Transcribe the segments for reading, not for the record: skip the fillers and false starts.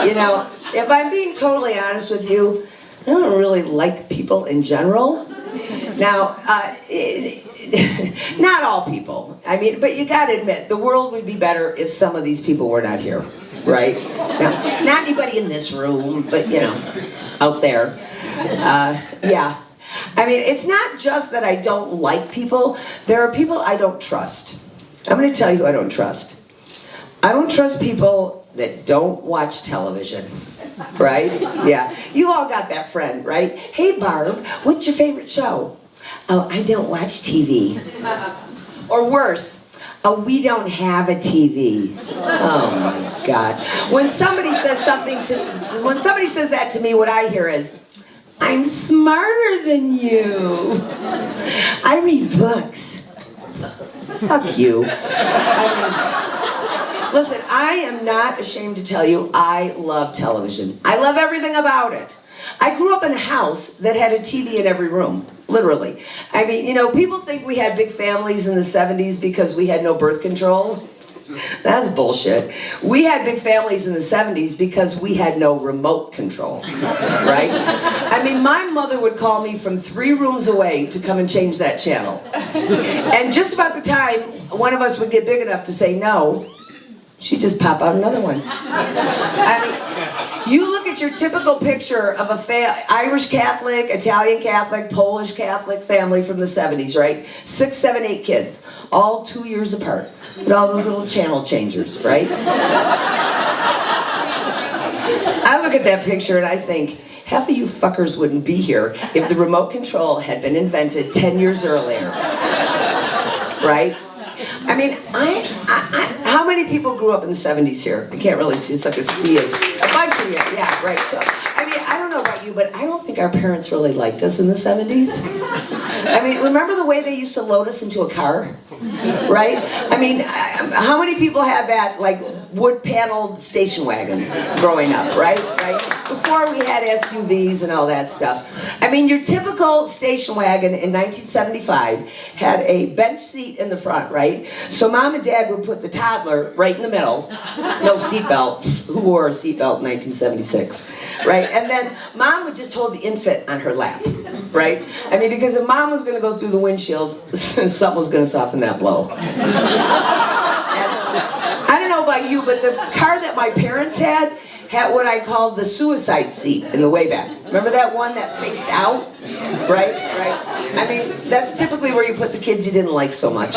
You know, if I'm being totally honest with you, I don't really like people in general. Now, not all people. I mean, but you gotta admit, the world would be better if some of these people were not here, right? Now, not anybody in this room, but you know, out there. Yeah. I mean, it's not just that I don't like people. There are people I don't trust. I'm gonna tell you who I don't trust. I don't trust people that don't watch television. Right? Yeah. You all got that friend, right? Hey Barb, what's your favorite show? Oh, I don't watch TV. Or worse, oh, we don't have a TV. Oh my God. When somebody says that to me, what I hear is, I'm smarter than you. I read books. Fuck you. Listen, I am not ashamed to tell you I love television. I love everything about it. I grew up in a house that had a TV in every room, literally. I mean, you know, people think we had big families in the 70s because we had no birth control. That's bullshit. We had big families in the 70s because we had no remote control, right? I mean, my mother would call me from 3 rooms away to come and change that channel. And just about the time one of us would get big enough to say no, she'd just pop out another one. I mean, you look at your typical picture of a Irish Catholic, Italian Catholic, Polish Catholic family from the 70s, right? 6, 7, 8 kids, all 2 years apart, with all those little channel changers, right? I look at that picture and I think, half of you fuckers wouldn't be here if the remote control had been invented 10 years earlier, right? I mean, how many people grew up in the 70s here? I can't really see, it's like a sea of, a bunch of you, yeah, right. So, I mean, I don't know about you, but I don't think our parents really liked us in the 70s. I mean, remember the way they used to load us into a car, right? I mean, how many people had that, like, wood-paneled station wagon growing up, right? Before we had SUVs and all that stuff. I mean, your typical station wagon in 1975 had a bench seat in the front, right? So mom and dad would put the toddler right in the middle, no seatbelt. Who wore a seatbelt in 1976, right? And then mom would just hold the infant on her lap, right? I mean, because if mom was going to go through the windshield, something was going to soften that blow. I don't know about you, but the car that my parents had what I called the suicide seat in the way back. Remember that one that faced out? Right? I mean, that's typically where you put the kids you didn't like so much.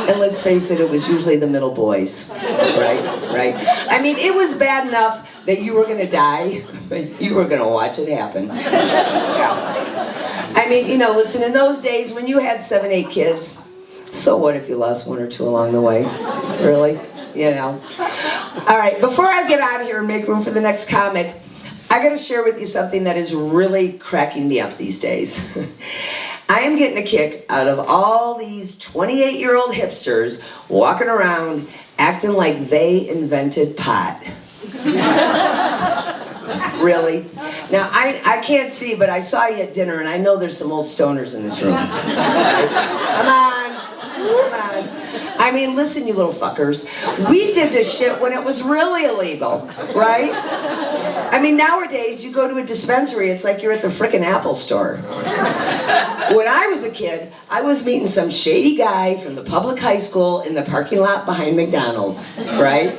And let's face it, it was usually the middle boys. Right? I mean, it was bad enough that you were gonna die, but you were gonna watch it happen. Yeah. I mean, you know, listen, in those days when you had 7, 8 kids, so what if you lost 1 or 2 along the way? Really? You know? All right, before I get out of here and make room for the next comic, I gotta share with you something that is really cracking me up these days. I am getting a kick out of all these 28-year-old hipsters walking around acting like they invented pot. Really? Now, I can't see, but I saw you at dinner, and I know there's some old stoners in this room. Come on. I mean, listen, you little fuckers. We did this shit when it was really illegal, right? I mean, nowadays, you go to a dispensary, it's like you're at the frickin' Apple store. When I was a kid, I was meeting some shady guy from the public high school in the parking lot behind McDonald's, right?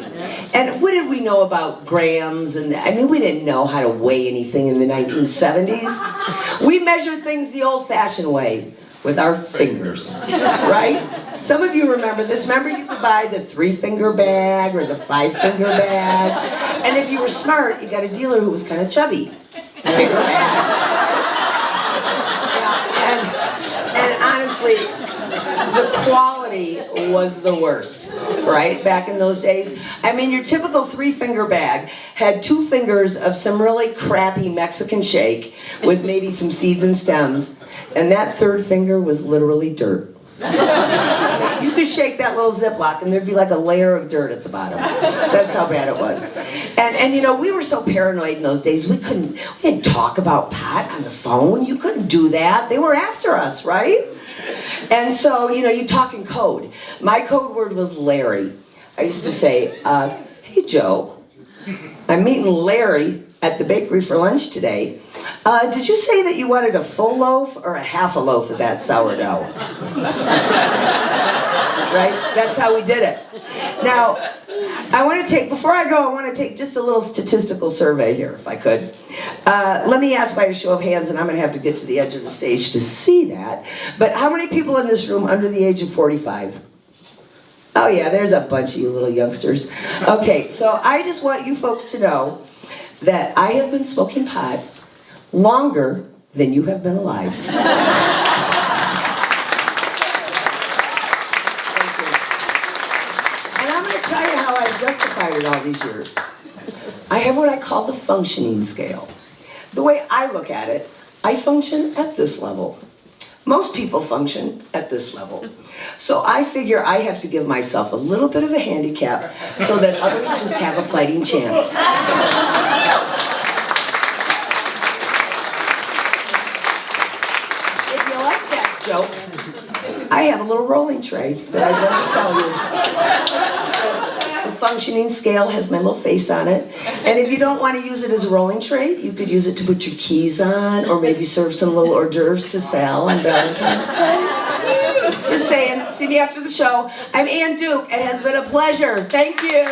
And what did we know about grams? And I mean, we didn't know how to weigh anything in the 1970s. We measured things the old-fashioned way, with our fingers, right? Some of you remember this. Remember you could buy the 3-finger bag or the 5-finger bag. And if you were smart, you got a dealer who was kind of chubby. Finger bag. Yeah, and honestly, the quality was the worst, right? Back in those days. I mean, your typical 3-finger bag had 2 fingers of some really crappy Mexican shake with maybe some seeds and stems. And that 3rd finger was literally dirt. You could shake that little Ziploc and there'd be like a layer of dirt at the bottom. That's how bad it was. And you know, we were so paranoid in those days, we didn't talk about pot on the phone. You couldn't do that. They were after us, right? And so, you know, you talk in code. My code word was Larry. I used to say, hey Joe, I'm meeting Larry at the bakery for lunch today. Did you say that you wanted a full loaf or a half a loaf of that sourdough? Right? That's how we did it. Now, before I go, I want to take just a little statistical survey here, if I could. Let me ask by a show of hands, and I'm going to have to get to the edge of the stage to see that. But how many people in this room under the age of 45? Oh yeah, there's a bunch of you little youngsters. Okay, so I just want you folks to know that I have been smoking pot longer than you have been alive. Justified it all these years. I have what I call the functioning scale. The way I look at it, I function at this level. Most people function at this level. So I figure I have to give myself a little bit of a handicap so that others just have a fighting chance. If you like that joke, I have a little rolling tray that I'd love to sell you. The functioning scale has my little face on it. And if you don't want to use it as a rolling tray, you could use it to put your keys on, or maybe serve some little hors d'oeuvres to Sal on Valentine's Day. Just saying. See me after the show. I'm Ann Duke. It has been a pleasure. Thank you.